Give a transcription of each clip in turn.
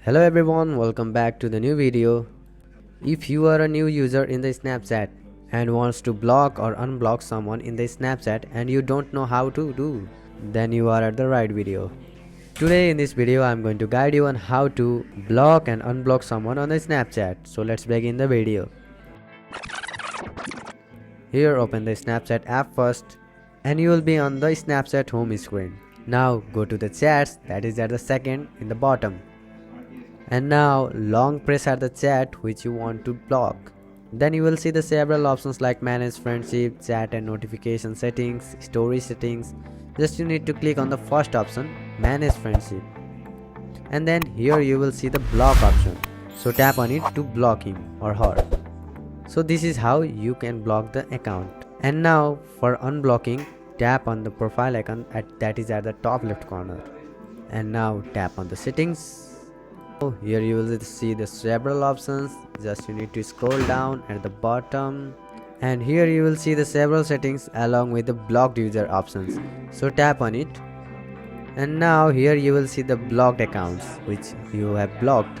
Hello everyone, welcome back to the new video. If you are a new user in the Snapchat and wants to block or unblock someone in the Snapchat and you don't know how to do, then you are at the right video. Today in this video I am going to guide you on how to block and unblock someone on the Snapchat. So let's begin the video. Here open the Snapchat app first and you will be on the Snapchat home screen. Now go to the chats, that is at the second in the bottom. And now long press at the chat which you want to block. Then you will see the several options like manage friendship, chat and notification settings, story settings. Just you need to click on the first option, manage friendship. And then here you will see the block option. So tap on it to block him or her. So this is how you can block the account. And now for unblocking, tap on the profile icon that is at the top left corner. And now tap on the settings. Here you will see the several options. Just you need to scroll down at the bottom and here you will see the several settings along with the blocked user options. So tap on it and now here you will see the blocked accounts which you have blocked.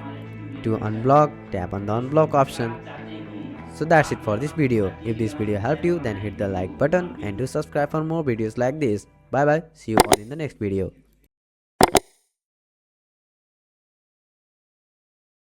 To unblock, tap on the unblock option. So that's it for this video. If this video helped you, then hit the like button and do subscribe for more videos like this. Bye bye, see you all in the next video.